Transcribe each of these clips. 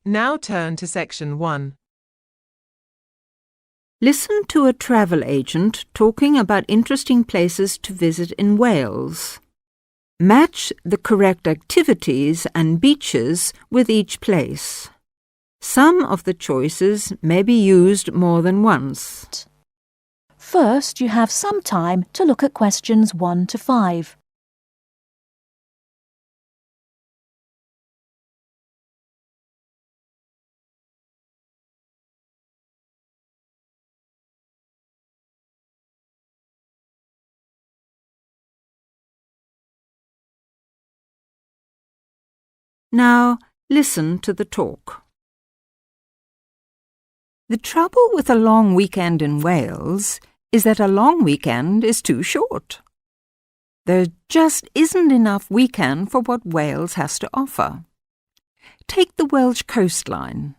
Now turn to section 1. Listen to a travel agent talking about interesting places to visit in Wales. Match the correct activities and beaches with each place. Some of the choices may be used more than once. First, you have some time to look at questions 1 to 5. Now, listen to the talk. The trouble with a long weekend in Wales is that a long weekend is too short. There just isn't enough weekend for what Wales has to offer. Take the Welsh coastline.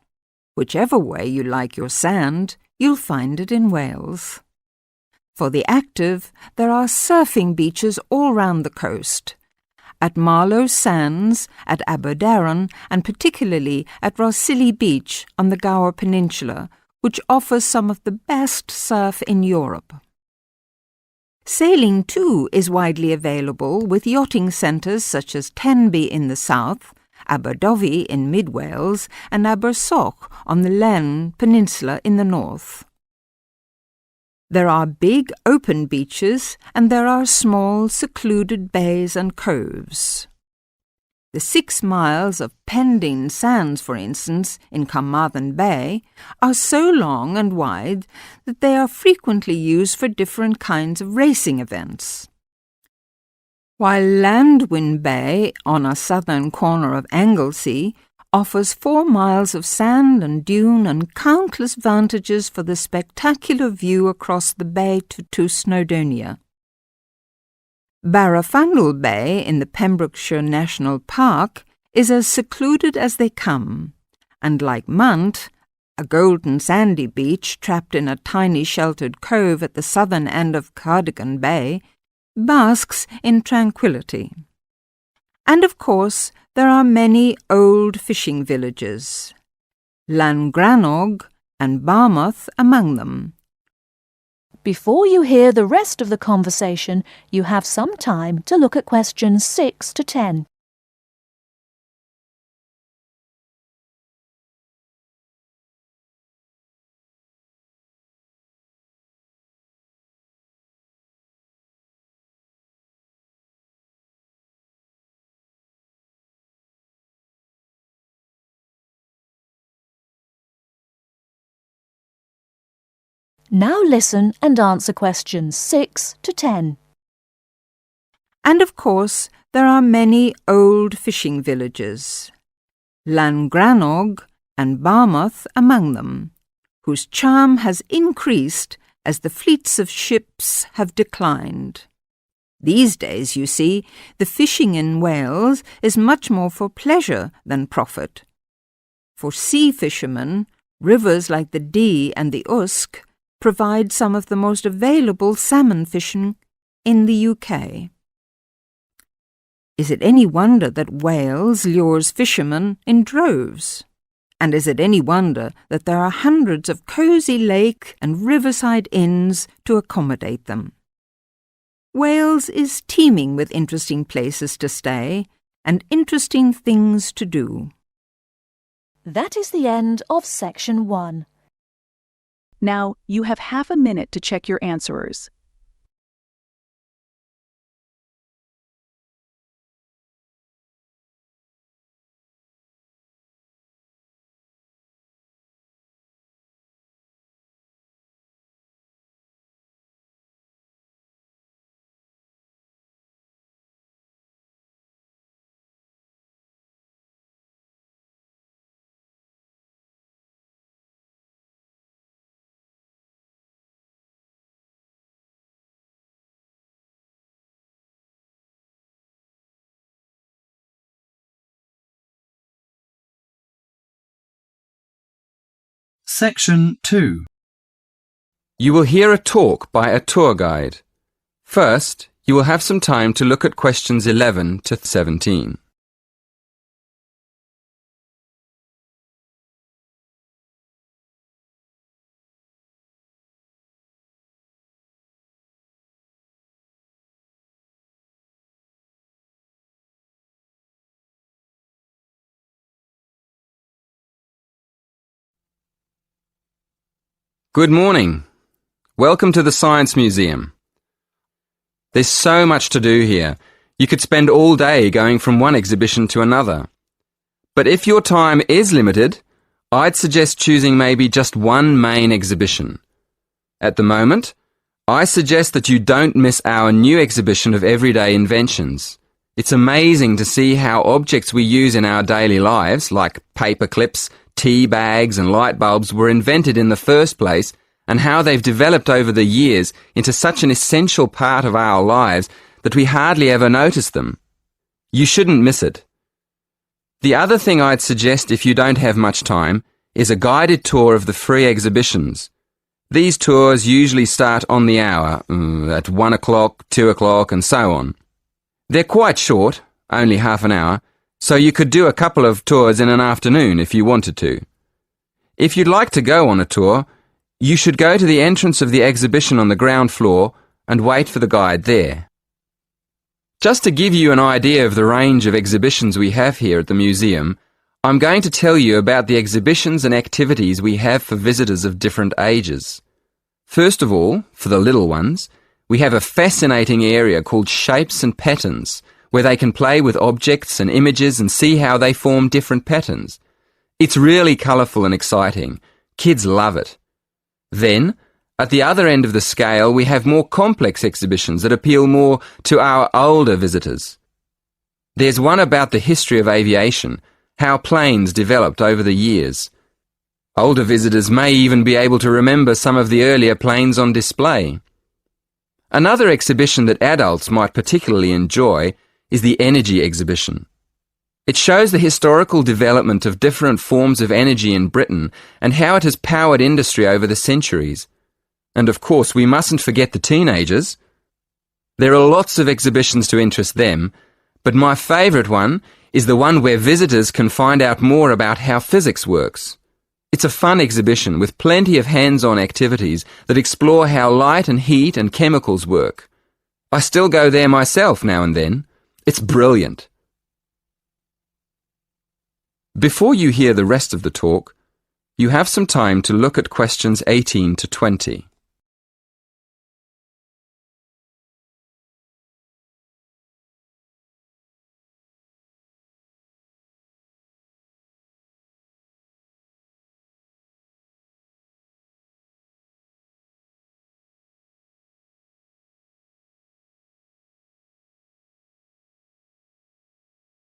Whichever way you like your sand, you'll find it in Wales. For the active, there are surfing beaches all round the coast. At Marlow Sands, at Aberdaron, and particularly at Rhossili Beach on the Gower Peninsula, which offers some of the best surf in Europe. Sailing too is widely available with yachting centres such as Tenby in the south, Aberdyfi in mid-Wales, and Abersoch on the Len Peninsula in the north. There are big open beaches and there are small secluded bays and coves. The 6 miles of Pendine Sands, for instance, in Carmarthen Bay, are so long and wide that they are frequently used for different kinds of racing events. While Llandwyn Bay, on a southern corner of Anglesey, offers 4 miles of sand and dune and countless vantages for the spectacular view across the bay to Snowdonia. Barrow Bay in the Pembrokeshire National Park is as secluded as they come, and like Munt, a golden sandy beach trapped in a tiny sheltered cove at the southern end of Cardigan Bay, basks in tranquility. And of course, there are many old fishing villages, Llangrannog and Barmouth among them. Before you hear the rest of the conversation, you have some time to look at questions 6 to 10. Now listen and answer questions 6 to 10. And of course, there are many old fishing villages, Llangrannog and Barmouth among them, whose charm has increased as the fleets of ships have declined. These days, you see, the fishing in Wales is much more for pleasure than profit. For sea fishermen, rivers like the Dee and the Usk provide some of the most available salmon fishing in the UK. Is it any wonder that Wales lures fishermen in droves? And is it any wonder that there are hundreds of cosy lake and riverside inns to accommodate them? Wales is teeming with interesting places to stay and interesting things to do. That is the end of section 1. Now, you have half a minute to check your answerers. Section 2. You will hear a talk by a tour guide. First, you will have some time to look at questions 11 to 17. Good morning. Welcome to the Science Museum. There's so much to do here. You could spend all day going from one exhibition to another. But if your time is limited, I'd suggest choosing maybe just one main exhibition. At the moment, I suggest that you don't miss our new exhibition of everyday inventions. It's amazing to see how objects we use in our daily lives, like paper clips, tea bags and light bulbs, were invented in the first place, and how they've developed over the years into such an essential part of our lives that we hardly ever notice them. You shouldn't miss it. The other thing I'd suggest if you don't have much time is a guided tour of the free exhibitions. These tours usually start on the hour, at 1 o'clock, 2 o'clock and so on. They're quite short, only half an hour, so you could do a couple of tours in an afternoon if you wanted to. If you'd like to go on a tour, you should go to the entrance of the exhibition on the ground floor and wait for the guide there. Just to give you an idea of the range of exhibitions we have here at the museum, I'm going to tell you about the exhibitions and activities we have for visitors of different ages. First of all, for the little ones, we have a fascinating area called Shapes and Patterns, where they can play with objects and images and see how they form different patterns. It's really colourful and exciting. Kids love it. Then, at the other end of the scale, we have more complex exhibitions that appeal more to our older visitors. There's one about the history of aviation, how planes developed over the years. Older visitors may even be able to remember some of the earlier planes on display. Another exhibition that adults might particularly enjoy is the energy exhibition. It shows the historical development of different forms of energy in Britain and how it has powered industry over the centuries. And of course, we mustn't forget the teenagers. There are lots of exhibitions to interest them, but my favourite one is the one where visitors can find out more about how physics works. It's a fun exhibition with plenty of hands-on activities that explore how light and heat and chemicals work. I still go there myself now and then. It's brilliant. Before you hear the rest of the talk, you have some time to look at questions 18 to 20.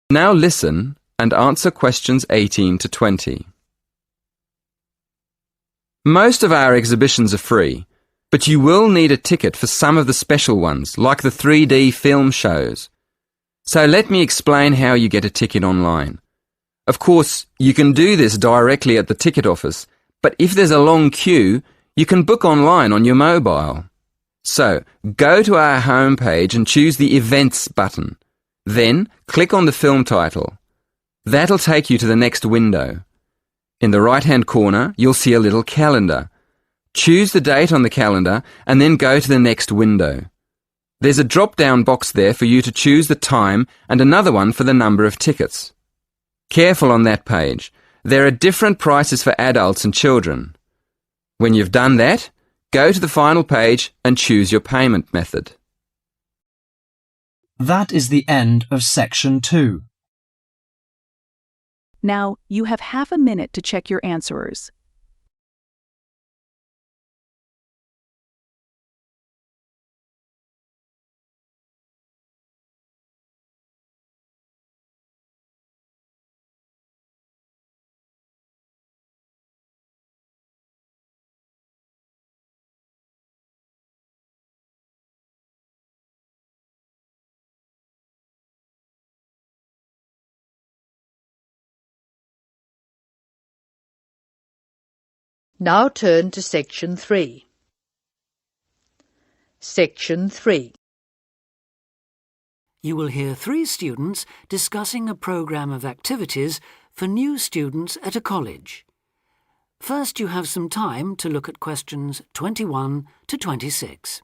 Now listen and answer questions 18 to 20. Most of our exhibitions are free, but you will need a ticket for some of the special ones, like the 3D film shows. So let me explain how you get a ticket online. Of course, you can do this directly at the ticket office, but if there's a long queue, you can book online on your mobile. So, go to our homepage and choose the Events button. Then, click on the film title. That'll take you to the next window. In the right-hand corner, you'll see a little calendar. Choose the date on the calendar and then go to the next window. There's a drop-down box there for you to choose the time and another one for the number of tickets. Careful on that page. There are different prices for adults and children. When you've done that, go to the final page and choose your payment method. That is the end of section 2. Now, you have half a minute to check your answers. Now turn to Section 3. Section 3. You will hear 3 students discussing a programme of activities for new students at a college. First, you have some time to look at questions 21 to 26.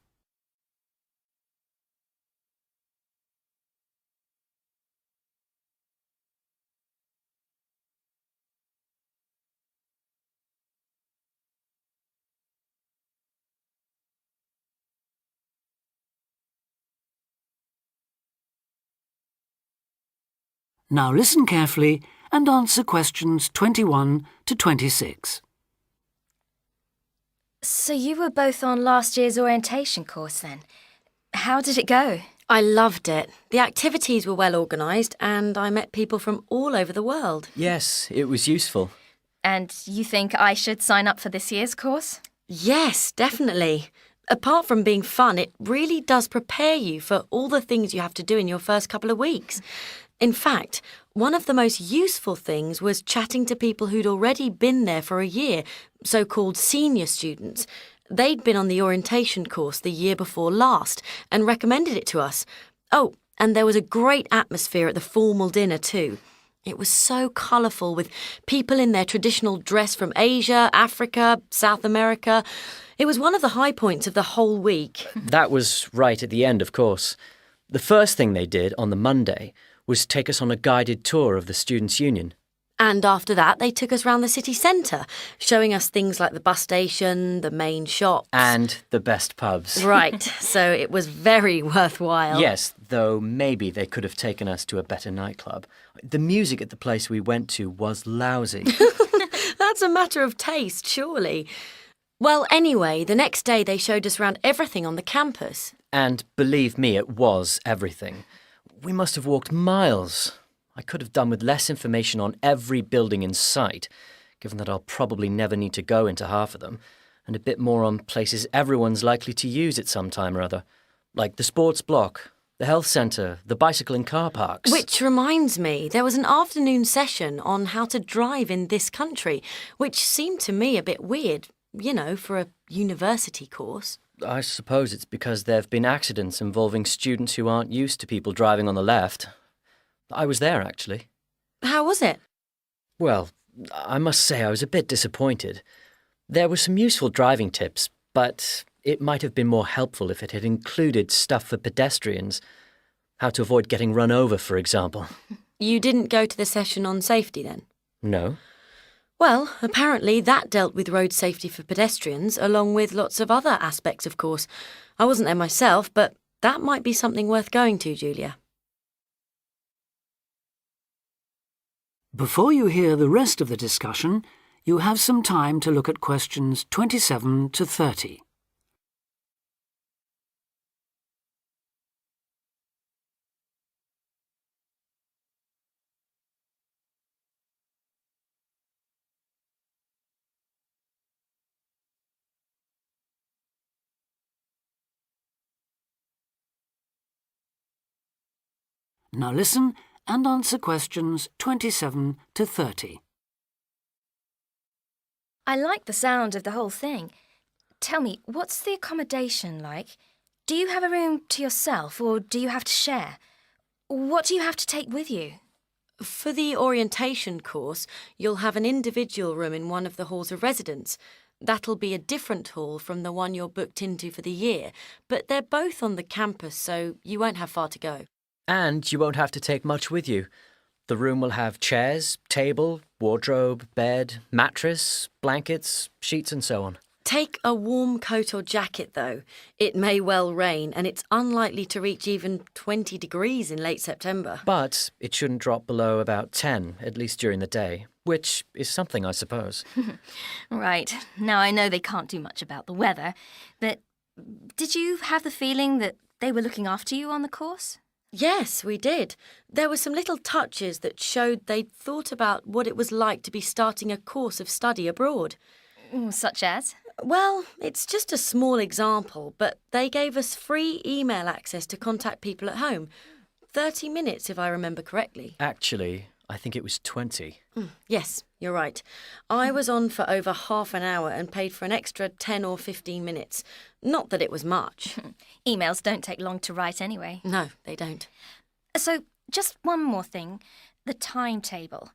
Now listen carefully and answer questions 21 to 26. So you were both on last year's orientation course then? How did it go? I loved it. The activities were well organised and I met people from all over the world. Yes, it was useful. And you think I should sign up for this year's course? Yes, definitely. Apart from being fun, it really does prepare you for all the things you have to do in your first couple of weeks. In fact, one of the most useful things was chatting to people who'd already been there for a year, so-called senior students. They'd been on the orientation course the year before last and recommended it to us. Oh, and there was a great atmosphere at the formal dinner too. It was so colourful with people in their traditional dress from Asia, Africa, South America. It was one of the high points of the whole week. That was right at the end, of course. The first thing they did on the Monday was take us on a guided tour of the Students' Union. And after that, they took us round the city centre, showing us things like the bus station, the main shops. And the best pubs. Right, so it was very worthwhile. Yes, though maybe they could have taken us to a better nightclub. The music at the place we went to was lousy. That's a matter of taste, surely. Well, anyway, the next day they showed us around everything on the campus. And believe me, it was everything. We must have walked miles. I could have done with less information on every building in sight, given that I'll probably never need to go into half of them, and a bit more on places everyone's likely to use at some time or other, like the sports block, the health centre, the bicycle and car parks. Which reminds me, there was an afternoon session on how to drive in this country, which seemed to me a bit weird, you know, for a university course. I suppose it's because there have been accidents involving students who aren't used to people driving on the left. I was there, actually. How was it? Well, I must say I was a bit disappointed. There were some useful driving tips, but it might have been more helpful if it had included stuff for pedestrians. How to avoid getting run over, for example. You didn't go to the session on safety then? No. Well, apparently that dealt with road safety for pedestrians, along with lots of other aspects, of course. I wasn't there myself, but that might be something worth going to, Julia. Before you hear the rest of the discussion, you have some time to look at questions 27 to 30. Now listen and answer questions 27 to 30. I like the sound of the whole thing. Tell me, what's the accommodation like? Do you have a room to yourself or do you have to share? What do you have to take with you? For the orientation course, you'll have an individual room in one of the halls of residence. That'll be a different hall from the one you're booked into for the year, but they're both on the campus, so you won't have far to go. And you won't have to take much with you. The room will have chairs, table, wardrobe, bed, mattress, blankets, sheets and so on. Take a warm coat or jacket, though. It may well rain, and it's unlikely to reach even 20 degrees in late September. But it shouldn't drop below about 10, at least during the day, which is something, I suppose. Right. Now I know they can't do much about the weather, but did you have the feeling that they were looking after you on the course? Yes, we did. There were some little touches that showed they'd thought about what it was like to be starting a course of study abroad. Such as? Well, it's just a small example, but they gave us free email access to contact people at home. 30 minutes, if I remember correctly. Actually, I think it was 20. Yes, you're right. I was on for over half an hour and paid for an extra 10 or 15 minutes. Not that it was much. Emails don't take long to write anyway. No, they don't. So, just one more thing. The timetable.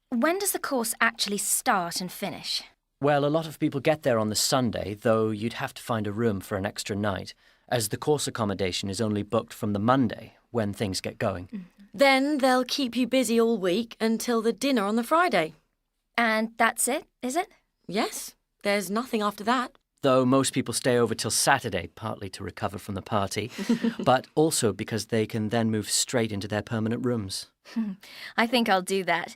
When does the course actually start and finish? Well, a lot of people get there on the Sunday, though you'd have to find a room for an extra night, as the course accommodation is only booked from the Monday, when things get going. Then they'll keep you busy all week until the dinner on the Friday. And that's it, is it? Yes, there's nothing after that. though most people stay over till Saturday, partly to recover from the party, but also because they can then move straight into their permanent rooms. I think I'll do that.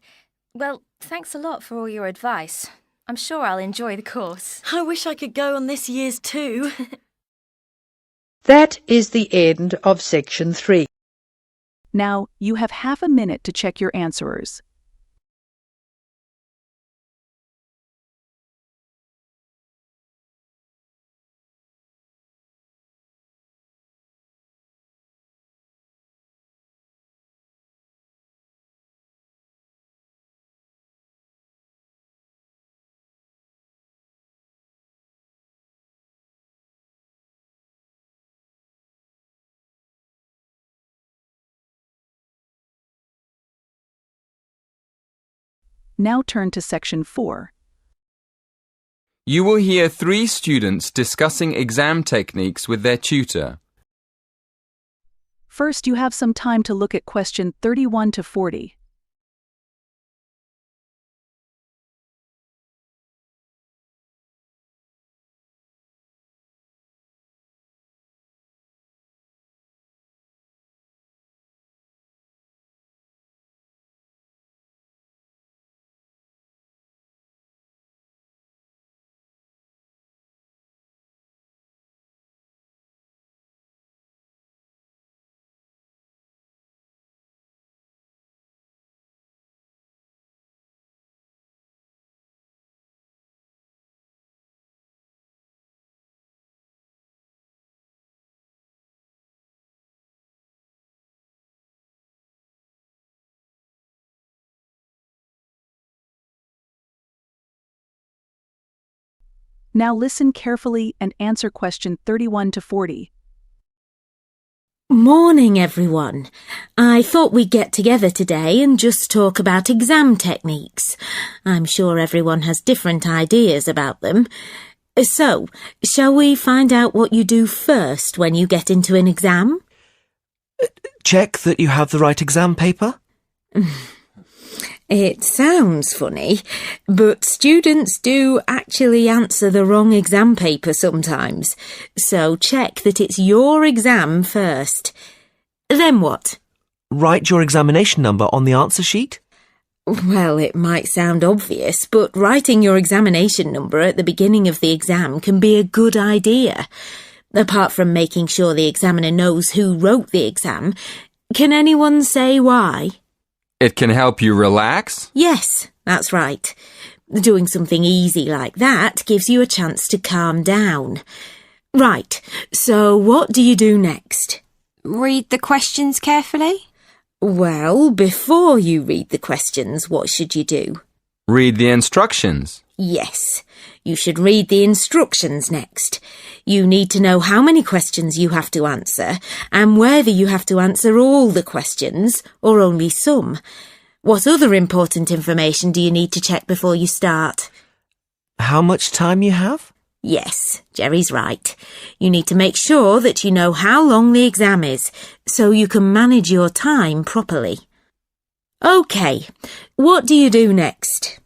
Well, thanks a lot for all your advice. I'm sure I'll enjoy the course. I wish I could go on this year's too. That is the end of section 3. Now, you have half a minute to check your answerers. Now turn to section 4. You will hear 3 students discussing exam techniques with their tutor. First, you have some time to look at question 31 to 40. Now listen carefully and answer question 31 to 40. Morning, everyone. I thought we'd get together today and just talk about exam techniques. I'm sure everyone has different ideas about them. So, shall we find out what you do first when you get into an exam? Check that you have the right exam paper? It sounds funny, but students do actually answer the wrong exam paper sometimes. So check that it's your exam first. Then what? Write your examination number on the answer sheet? Well, it might sound obvious, but writing your examination number at the beginning of the exam can be a good idea. Apart from making sure the examiner knows who wrote the exam, can anyone say why? It can help you relax? Yes, that's right. Doing something easy like that gives you a chance to calm down. Right, so what do you do next? Read the questions carefully? Well, before you read the questions, what should you do? Read the instructions. Yes, you should read the instructions next. You need to know how many questions you have to answer and whether you have to answer all the questions or only some. What other important information do you need to check before you start? How much time you have? Yes, Jerry's right. You need to make sure that you know how long the exam is so you can manage your time properly. OK, what do you do next?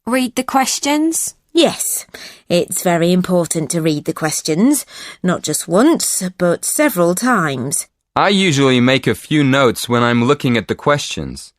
Read the questions? Yes, it's very important to read the questions, not just once, but several times. I usually make a few notes when I'm looking at the questions.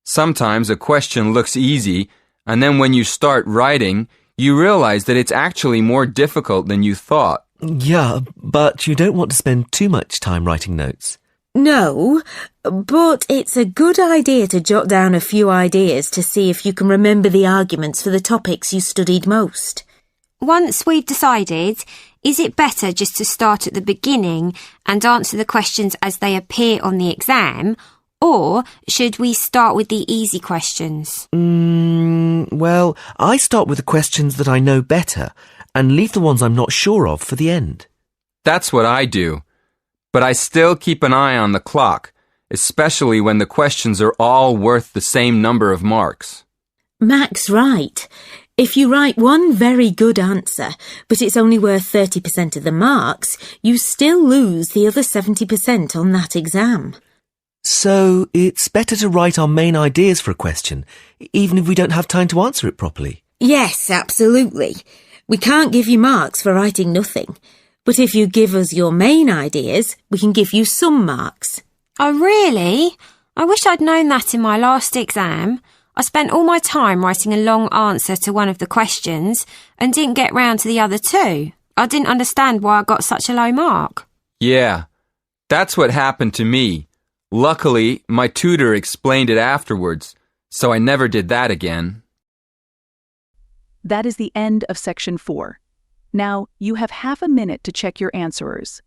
Sometimes a question looks easy, and then when you start writing, you realize that it's actually more difficult than you thought. Yeah, but you don't want to spend too much time writing notes. No, but it's a good idea to jot down a few ideas to see if you can remember the arguments for the topics you studied most. Once we've decided, is it better just to start at the beginning and answer the questions as they appear on the exam, or should we start with the easy questions? Well, I start with the questions that I know better and leave the ones I'm not sure of for the end. That's what I do. But I still keep an eye on the clock, especially when the questions are all worth the same number of marks. Mac's right. If you write one very good answer, but it's only worth 30% of the marks, you still lose the other 70% on that exam. So it's better to write our main ideas for a question, even if we don't have time to answer it properly. Yes, absolutely. We can't give you marks for writing nothing, but if you give us your main ideas, we can give you some marks. Oh, really? I wish I'd known that in my last exam. I spent all my time writing a long answer to one of the questions and didn't get round to the other two. I didn't understand why I got such a low mark. Yeah, that's what happened to me. Luckily, my tutor explained it afterwards, so I never did that again. That is the end of section 4. Now, you have half a minute to check your answerers.